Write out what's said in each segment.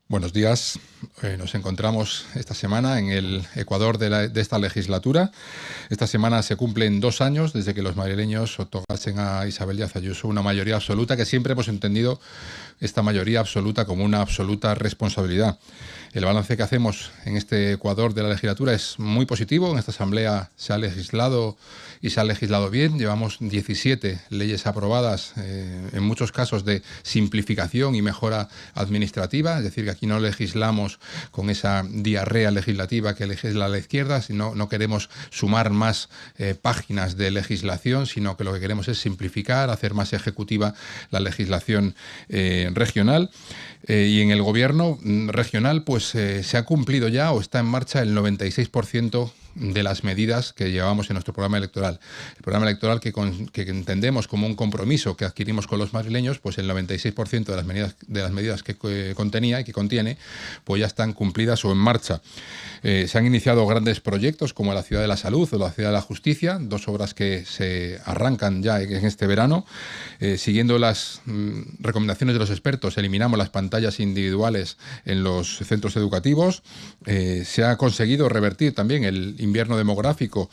Buenos días. Nos encontramos esta semana en el Ecuador de esta legislatura. Esta semana se cumplen 2 años desde que los madrileños otorgasen a Isabel Díaz Ayuso una mayoría absoluta, que siempre hemos entendido esta mayoría absoluta como una absoluta responsabilidad. El balance que hacemos en este Ecuador de la legislatura es muy positivo. En esta asamblea se ha legislado y se ha legislado bien. Llevamos 17 leyes aprobadas, en muchos casos de simplificación y mejora administrativa, es decir, que aquí no legislamos con esa diarrea legislativa que legisla la izquierda, sino no queremos sumar más páginas de legislación, sino que lo que queremos es simplificar, hacer más ejecutiva la legislación regional. Y en el gobierno regional pues se ha cumplido ya o está en marcha el 96% de las medidas que llevamos en nuestro programa electoral. El programa electoral que entendemos como un compromiso que adquirimos con los madrileños, pues el 96% de las medidas que contenía y que contiene, pues ya están cumplidas o en marcha. Se han iniciado grandes proyectos como la Ciudad de la Salud o la Ciudad de la Justicia, 2 obras que se arrancan ya en este verano. Siguiendo las recomendaciones de los expertos, eliminamos las pantallas individuales en los centros educativos. Se ha conseguido revertir también el invierno demográfico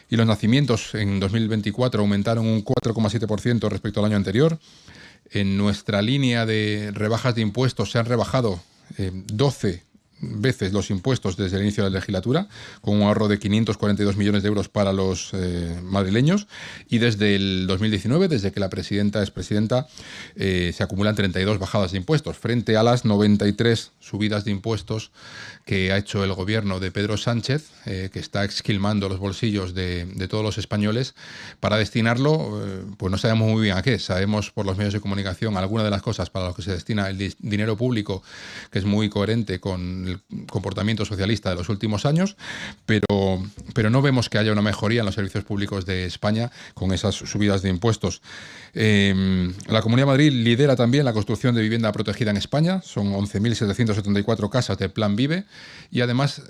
y los nacimientos en 2024 aumentaron un 4,7% respecto al año anterior. En nuestra línea de rebajas de impuestos se han rebajado 12 veces los impuestos desde el inicio de la legislatura, con un ahorro de 542 millones de euros para los madrileños, y desde el 2019, desde que la presidenta es presidenta, se acumulan 32 bajadas de impuestos, frente a las 93 subidas de impuestos que ha hecho el gobierno de Pedro Sánchez, que está esquilmando los bolsillos de todos los españoles para destinarlo, pues no sabemos muy bien a qué. Sabemos por los medios de comunicación algunas de las cosas para las que se destina el dinero público, que es muy coherente con el comportamiento socialista de los últimos años, pero no vemos que haya una mejoría en los servicios públicos de España con esas subidas de impuestos. La Comunidad de Madrid lidera también la construcción de vivienda protegida en España. Son 11.774 casas del Plan Vive y además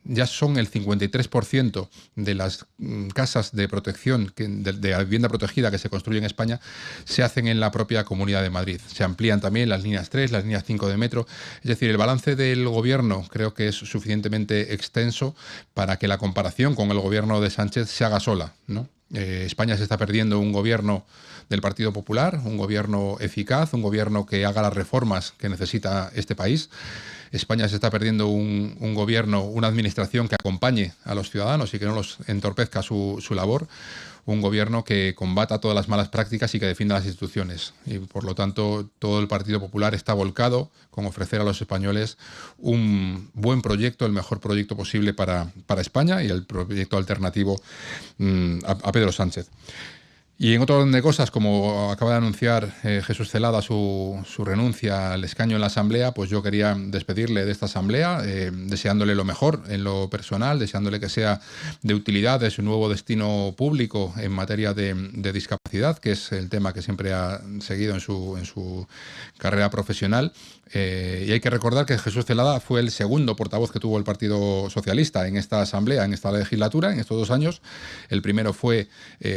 ya son el 53% de las casas de protección, de la vivienda protegida que se construye en España, se hacen en la propia Comunidad de Madrid. Se amplían también las líneas 3, las líneas 5 de metro. Es decir, el balance del gobierno creo que es suficientemente extenso para que la comparación con el gobierno de Sánchez se haga sola, ¿no? España se está perdiendo un gobierno del Partido Popular, un gobierno eficaz, un gobierno que haga las reformas que necesita este país. España se está perdiendo un gobierno, una administración que acompañe a los ciudadanos y que no los entorpezca su labor. Un gobierno que combata todas las malas prácticas y que defienda las instituciones. Y por lo tanto, todo el Partido Popular está volcado con ofrecer a los españoles un buen proyecto, el mejor proyecto posible para España y el proyecto alternativo a Pedro Sánchez. Y en otro orden de cosas, como acaba de anunciar Jesús Celada su renuncia al escaño en la Asamblea, pues yo quería despedirle de esta Asamblea, deseándole lo mejor en lo personal, deseándole que sea de utilidad de su nuevo destino público en materia de discapacidad, que es el tema que siempre ha seguido en su carrera profesional. Y hay que recordar que Jesús Celada fue el segundo portavoz que tuvo el Partido Socialista en esta Asamblea, en esta legislatura, en estos 2 años. El primero fue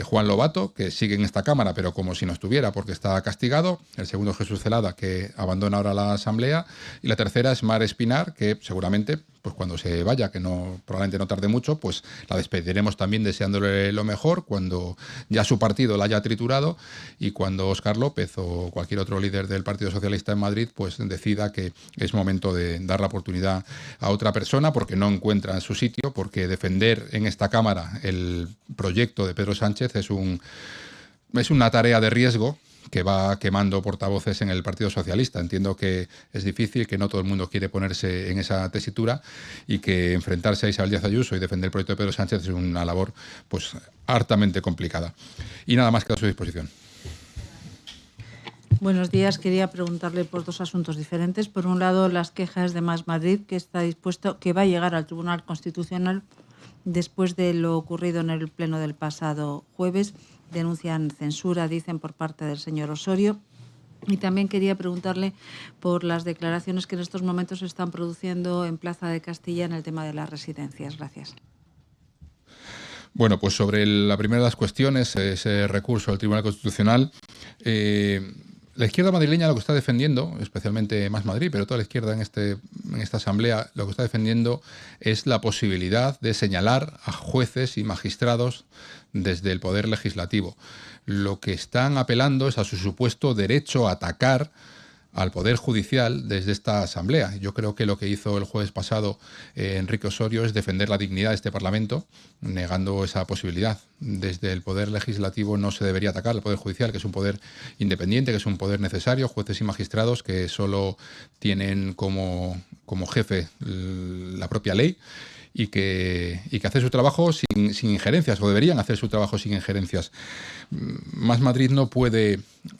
Juan Lobato, que sigue en esta Cámara, pero como si no estuviera, porque está castigado. El segundo, Jesús Celada, que abandona ahora la Asamblea. Y la tercera es Mar Espinar, que seguramente, pues cuando se vaya, que probablemente no tarde mucho, pues la despediremos también deseándole lo mejor, cuando ya su partido la haya triturado y cuando Óscar López o cualquier otro líder del Partido Socialista en Madrid pues decida que es momento de dar la oportunidad a otra persona porque no encuentra su sitio, porque defender en esta Cámara el proyecto de Pedro Sánchez es una tarea de riesgo que va quemando portavoces en el Partido Socialista. Entiendo que es difícil, que no todo el mundo quiere ponerse en esa tesitura y que enfrentarse a Isabel Díaz Ayuso y defender el proyecto de Pedro Sánchez es una labor pues hartamente complicada. Y nada más que a su disposición. Buenos días. Quería preguntarle por 2 asuntos diferentes. Por un lado, las quejas de Más Madrid, que va a llegar al Tribunal Constitucional después de lo ocurrido en el pleno del pasado jueves. Denuncian censura, dicen, por parte del señor Osorio. Y también quería preguntarle por las declaraciones que en estos momentos se están produciendo en Plaza de Castilla en el tema de las residencias. Gracias. Bueno, pues sobre la primera de las cuestiones, ese recurso al Tribunal Constitucional, La izquierda madrileña lo que está defendiendo, especialmente Más Madrid, pero toda la izquierda en esta asamblea, lo que está defendiendo es la posibilidad de señalar a jueces y magistrados desde el poder legislativo. Lo que están apelando es a su supuesto derecho a atacar al Poder Judicial desde esta Asamblea. Yo creo que lo que hizo el jueves pasado Enrique Osorio es defender la dignidad de este Parlamento, negando esa posibilidad. Desde el Poder Legislativo no se debería atacar al Poder Judicial, que es un poder independiente, que es un poder necesario, jueces y magistrados que solo tienen como jefe la propia ley y que hace su trabajo sin injerencias, o deberían hacer su trabajo sin injerencias. Más Madrid no puede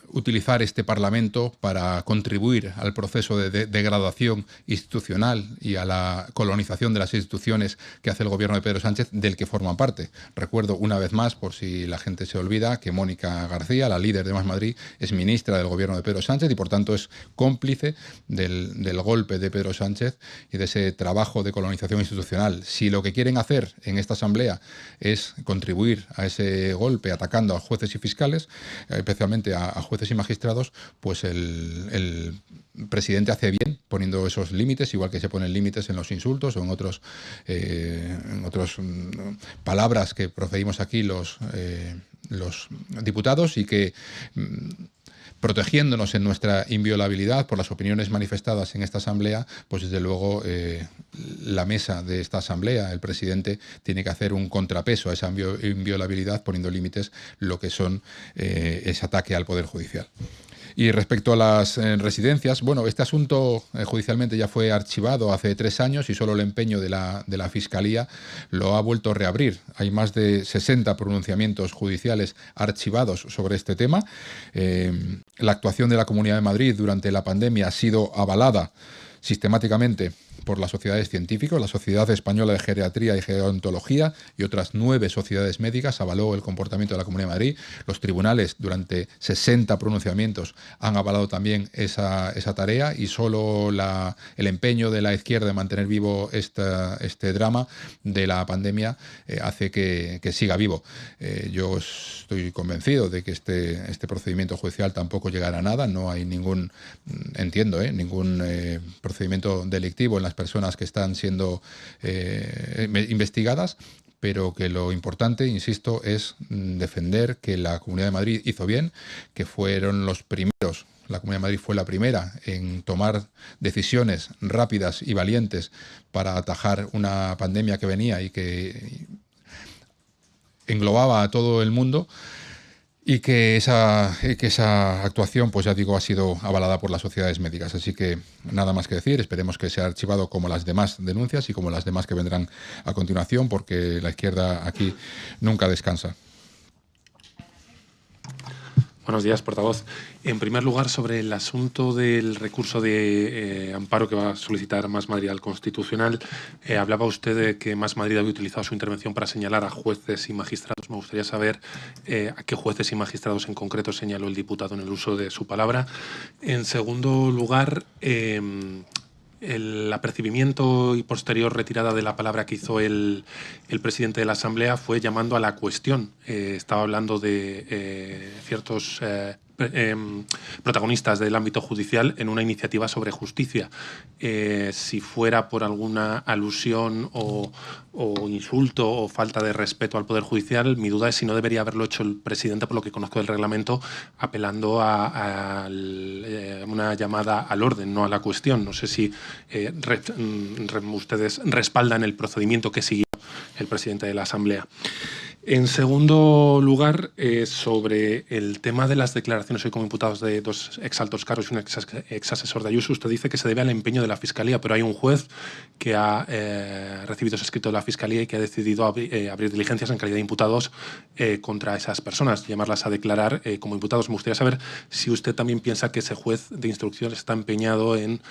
utilizar este Parlamento para contribuir al proceso de degradación institucional y a la colonización de las instituciones que hace el gobierno de Pedro Sánchez, del que forman parte. Recuerdo una vez más, por si la gente se olvida, que Mónica García, la líder de Más Madrid, es ministra del gobierno de Pedro Sánchez y por tanto es cómplice del golpe de Pedro Sánchez y de ese trabajo de colonización institucional. Si lo que quieren hacer en esta asamblea es contribuir a ese golpe atacando a jueces y fiscales, especialmente a jueces y magistrados, pues el presidente hace bien poniendo esos límites, igual que se ponen límites en los insultos o en otros palabras que proferimos aquí los diputados, y que protegiéndonos en nuestra inviolabilidad por las opiniones manifestadas en esta asamblea, pues desde luego la mesa de esta asamblea, el presidente, tiene que hacer un contrapeso a esa inviolabilidad, poniendo límites lo que son ese ataque al Poder Judicial. Y respecto a las residencias, bueno, este asunto judicialmente ya fue archivado hace 3 años y solo el empeño de la Fiscalía lo ha vuelto a reabrir. Hay más de 60 pronunciamientos judiciales archivados sobre este tema. La actuación de la Comunidad de Madrid durante la pandemia ha sido avalada sistemáticamente por las sociedades científicas. La Sociedad Española de Geriatría y Gerontología y otras 9 sociedades médicas avaló el comportamiento de la Comunidad de Madrid. Los tribunales, durante 60 pronunciamientos, han avalado también esa tarea, y solo el empeño de la izquierda de mantener vivo este drama de la pandemia hace que siga vivo. Yo estoy convencido de que este procedimiento judicial tampoco llegará a nada. No hay ningún procedimiento delictivo en las personas que están siendo investigadas, pero que lo importante, insisto, es defender que la Comunidad de Madrid hizo bien, que fueron los primeros. La Comunidad de Madrid fue la primera en tomar decisiones rápidas y valientes para atajar una pandemia que venía y que englobaba a todo el mundo, y que esa actuación, pues ya digo, ha sido avalada por las sociedades médicas. Así que nada más que decir, esperemos que sea archivado como las demás denuncias y como las demás que vendrán a continuación, porque la izquierda aquí nunca descansa. Buenos días, portavoz. En primer lugar, sobre el asunto del recurso de amparo que va a solicitar Más Madrid al Constitucional, hablaba usted de que Más Madrid había utilizado su intervención para señalar a jueces y magistrados. Me gustaría saber a qué jueces y magistrados en concreto señaló el diputado en el uso de su palabra. En segundo lugar, el apercibimiento y posterior retirada de la palabra que hizo el presidente de la Asamblea fue llamando a la cuestión. Estaba hablando de ciertos protagonistas del ámbito judicial en una iniciativa sobre justicia. Si fuera por alguna alusión o insulto o falta de respeto al Poder Judicial, mi duda es si no debería haberlo hecho el presidente, por lo que conozco del reglamento, apelando a una llamada al orden, no a la cuestión. No sé si ustedes respaldan el procedimiento que siguió el presidente de la Asamblea. En segundo lugar, sobre el tema de las declaraciones hoy como imputados de 2 exaltos cargos y un exasesor de Ayuso, usted dice que se debe al empeño de la Fiscalía, pero hay un juez que ha recibido ese escrito de la Fiscalía y que ha decidido abrir diligencias en calidad de imputados contra esas personas, llamarlas a declarar como imputados. Me gustaría saber si usted también piensa que ese juez de instrucción está empeñado en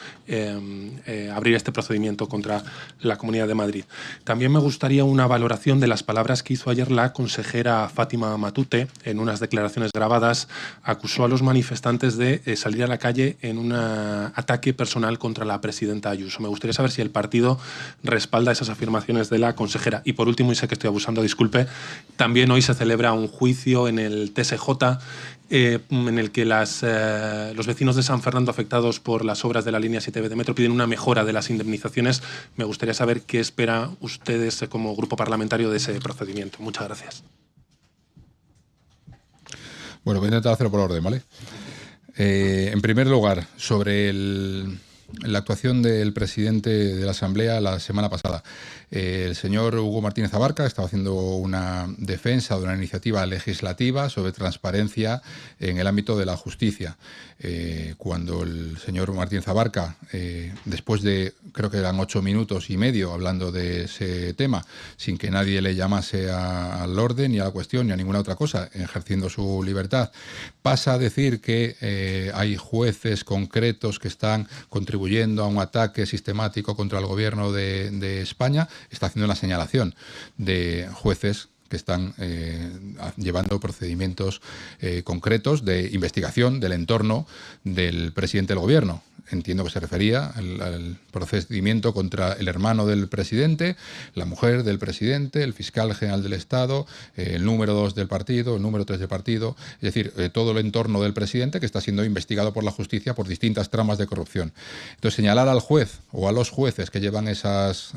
abrir este procedimiento contra la Comunidad de Madrid. También me gustaría una valoración de las palabras que hizo ayer la consejera Fátima Matute, en unas declaraciones grabadas, acusó a los manifestantes de salir a la calle en un ataque personal contra la presidenta Ayuso. Me gustaría saber si el partido respalda esas afirmaciones de la consejera. Y por último, y sé que estoy abusando, disculpe, también hoy se celebra un juicio en el TSJ en el que los vecinos de San Fernando afectados por las obras de la línea 7B de metro piden una mejora de las indemnizaciones. Me gustaría saber qué espera ustedes como grupo parlamentario de ese procedimiento. Muchas gracias. Bueno, voy a intentar hacerlo por orden, ¿vale? En primer lugar, sobre la actuación del presidente de la Asamblea la semana pasada. El señor Hugo Martínez Abarca estaba haciendo una defensa de una iniciativa legislativa sobre transparencia en el ámbito de la justicia. Cuando el señor Martínez Abarca, después de, creo que eran 8 minutos y medio hablando de ese tema, sin que nadie le llamase al orden ni a la cuestión ni a ninguna otra cosa, ejerciendo su libertad, pasa a decir que hay jueces concretos que están contribuyendo a un ataque sistemático contra el gobierno de España. Está haciendo una señalación de jueces que están llevando procedimientos concretos de investigación del entorno del presidente del gobierno. Entiendo que se refería al procedimiento contra el hermano del presidente, la mujer del presidente, el fiscal general del Estado, el número 2 del partido, el número 3 del partido, es decir, todo el entorno del presidente que está siendo investigado por la justicia por distintas tramas de corrupción. Entonces, señalar al juez o a los jueces que llevan esas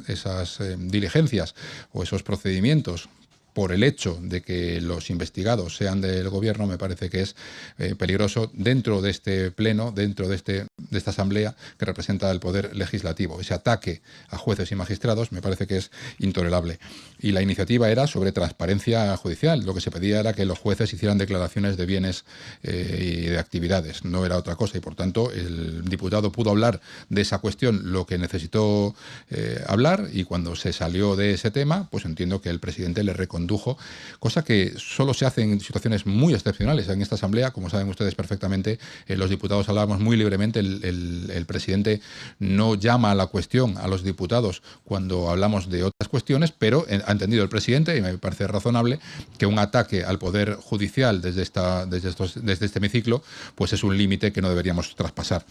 diligencias o esos procedimientos por el hecho de que los investigados sean del gobierno, me parece que es peligroso dentro de este pleno, dentro de esta asamblea que representa el poder legislativo. Ese ataque a jueces y magistrados me parece que es intolerable. Y la iniciativa era sobre transparencia judicial. Lo que se pedía era que los jueces hicieran declaraciones de bienes y de actividades. No era otra cosa y, por tanto, el diputado pudo hablar de esa cuestión lo que necesitó hablar, y cuando se salió de ese tema, pues entiendo que el presidente le recondujo, cosa que solo se hace en situaciones muy excepcionales. En esta asamblea, como saben ustedes perfectamente, los diputados hablábamos muy libremente. El presidente no llama a la cuestión a los diputados cuando hablamos de otras cuestiones, pero ha entendido el presidente, y me parece razonable, que un ataque al poder judicial desde este hemiciclo pues es un límite que no deberíamos traspasar.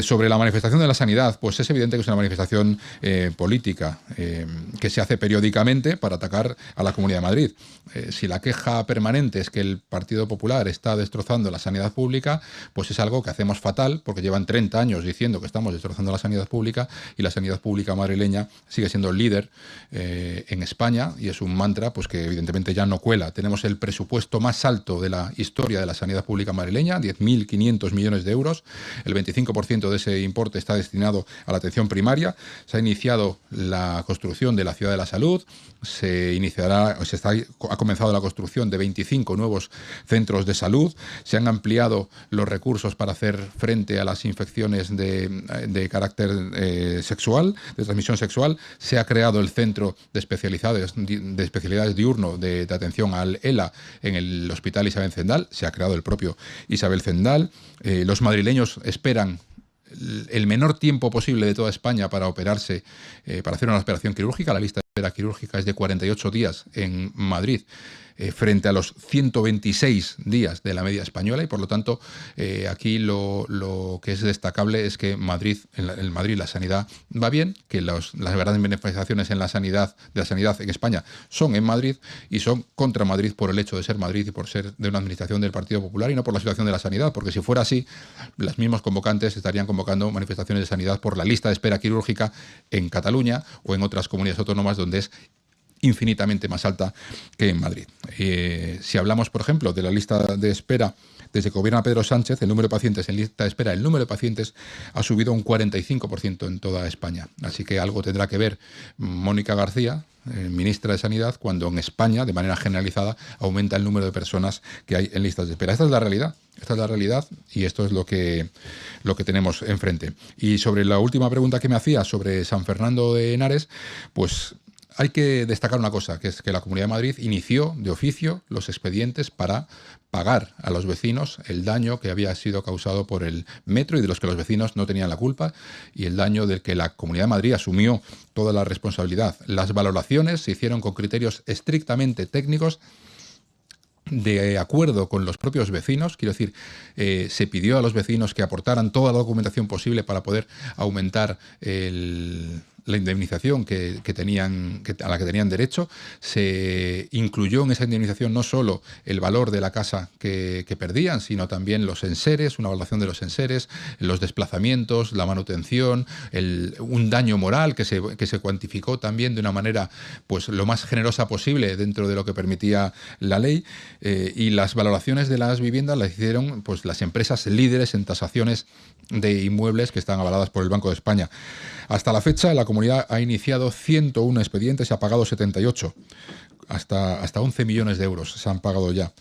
Sobre la manifestación de la sanidad, pues es evidente que es una manifestación política que se hace periódicamente para atacar a la Comunidad de Madrid. Si la queja permanente es que el Partido Popular está destrozando la sanidad pública, pues es algo que hacemos fatal, porque llevan 30 años diciendo que estamos destrozando la sanidad pública, y la sanidad pública madrileña sigue siendo líder en España, y es un mantra pues que evidentemente ya no cuela. Tenemos el presupuesto más alto de la historia de la sanidad pública madrileña, 10.500 millones de euros. El 25% de ese importe está destinado a la atención primaria. Se ha iniciado la construcción de la Ciudad de la Salud. Ha comenzado la construcción de 25 nuevos centros de salud. Se han ampliado los recursos para hacer frente a las infecciones de carácter sexual, de transmisión sexual. Se ha creado el centro de especialidades diurno de atención al ELA en el Hospital Isabel Zendal. Se ha creado el propio Isabel Zendal. Los madrileños esperan el menor tiempo posible de toda España para operarse, para hacer una operación quirúrgica. La lista de espera quirúrgica es de 48 días en Madrid, frente a los 126 días de la media española, y por lo tanto aquí lo que es destacable es que en Madrid la sanidad va bien, que las grandes beneficiaciones de la sanidad en España son en Madrid, y son contra Madrid por el hecho de ser Madrid y por ser de una administración del Partido Popular, y no por la situación de la sanidad, porque si fuera así, los mismos convocantes estarían convocando manifestaciones de sanidad por la lista de espera quirúrgica en Cataluña o en otras comunidades autónomas donde es infinitamente más alta que en Madrid. Si hablamos, por ejemplo, de la lista de espera desde que gobierna Pedro Sánchez, el número de pacientes en lista de espera, el número de pacientes ha subido un 45% en toda España. Así que algo tendrá que ver Mónica García, ministra de Sanidad, cuando en España, de manera generalizada, aumenta el número de personas que hay en listas de espera. Esta es la realidad. Esta es la realidad, y esto es lo que tenemos enfrente. Y sobre la última pregunta que me hacía sobre San Fernando de Henares, pues hay que destacar una cosa, que es que la Comunidad de Madrid inició de oficio los expedientes para pagar a los vecinos el daño que había sido causado por el metro y de los que los vecinos no tenían la culpa, y el daño del que la Comunidad de Madrid asumió toda la responsabilidad. Las valoraciones se hicieron con criterios estrictamente técnicos, de acuerdo con los propios vecinos. Quiero decir, se pidió a los vecinos que aportaran toda la documentación posible para poder aumentar la indemnización a la que tenían derecho. Se incluyó en esa indemnización no solo el valor de la casa que perdían, sino también los enseres, una evaluación de los enseres, los desplazamientos, la manutención, un daño moral que se cuantificó también de una manera pues lo más generosa posible dentro de lo que permitía la ley. Y las valoraciones de las viviendas las hicieron pues las empresas líderes en tasaciones de inmuebles que están avaladas por el Banco de España. Hasta la fecha, la comunidad ha iniciado 101 expedientes y ha pagado 78. Hasta 11 millones de euros se han pagado ya.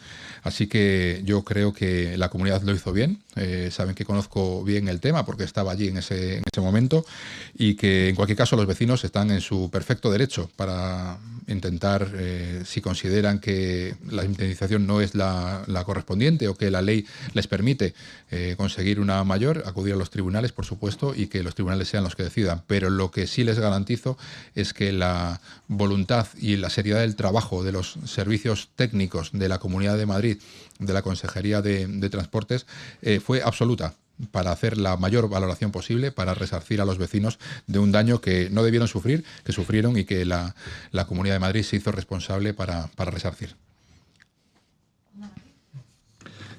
Así que yo creo que la comunidad lo hizo bien. Saben que conozco bien el tema porque estaba allí en ese momento, y que en cualquier caso los vecinos están en su perfecto derecho para intentar, si consideran que la indemnización no es la correspondiente o que la ley les permite conseguir una mayor, acudir a los tribunales, por supuesto, y que los tribunales sean los que decidan. Pero lo que sí les garantizo es que la voluntad y la seriedad del trabajo de los servicios técnicos de la Comunidad de Madrid, de la Consejería de Transportes, fue absoluta para hacer la mayor valoración posible, para resarcir a los vecinos de un daño que no debieron sufrir, que sufrieron, y que la Comunidad de Madrid se hizo responsable para resarcir.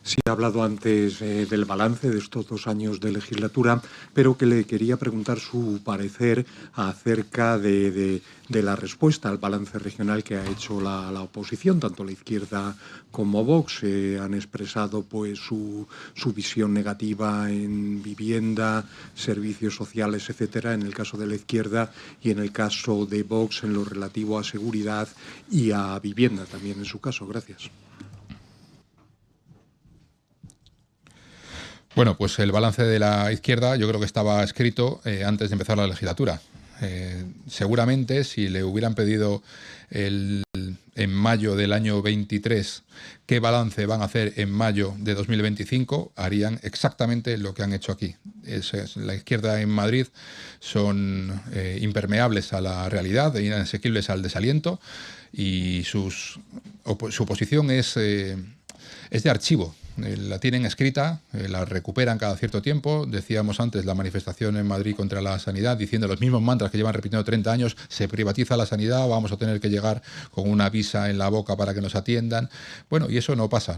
Sí, ha hablado antes del balance de estos 2 años de legislatura, pero que le quería preguntar su parecer acerca de la respuesta al balance regional que ha hecho la oposición. Tanto la izquierda como Vox han expresado pues su visión negativa en vivienda, servicios sociales, etcétera, en el caso de la izquierda, y en el caso de Vox en lo relativo a seguridad y a vivienda también en su caso. Gracias. Bueno, pues el balance de la izquierda yo creo que estaba escrito antes de empezar la legislatura. Seguramente si le hubieran pedido en mayo del año 23 qué balance van a hacer en mayo de 2025, harían exactamente lo que han hecho aquí. La izquierda en Madrid son impermeables a la realidad, inasequibles al desaliento, y su posición es de archivo. La tienen escrita, la recuperan cada cierto tiempo. Decíamos antes la manifestación en Madrid contra la sanidad, diciendo los mismos mantras que llevan repitiendo 30 años, se privatiza la sanidad, vamos a tener que llegar con una visa en la boca para que nos atiendan. Bueno, y eso no pasa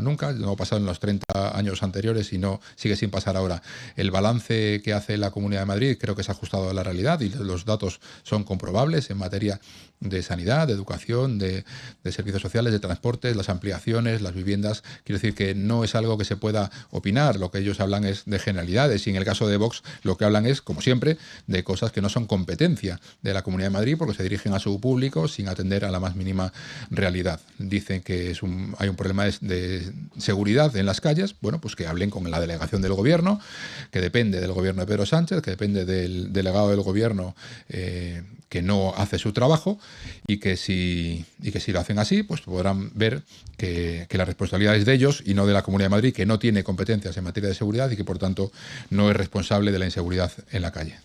nunca, no ha pasado en los 30 años anteriores y no sigue sin pasar ahora. El balance que hace la Comunidad de Madrid creo que es ajustado a la realidad y los datos son comprobables en materia de sanidad, de educación, de servicios sociales, de transportes, las ampliaciones, las viviendas. Quiero decir que no es algo que se pueda opinar, lo que ellos hablan es de generalidades, y en el caso de Vox lo que hablan es, como siempre, de cosas que no son competencia de la Comunidad de Madrid, porque se dirigen a su público sin atender a la más mínima realidad. Dicen que hay un problema de seguridad en las calles. Bueno, pues que hablen con la delegación del gobierno, que depende del gobierno de Pedro Sánchez, que depende del delegado del gobierno que no hace su trabajo, y que si lo hacen así, pues podrán ver que la responsabilidad es de ellos y no de la Comunidad de Madrid, que no tiene competencias en materia de seguridad y que por tanto no es responsable de la inseguridad en la calle.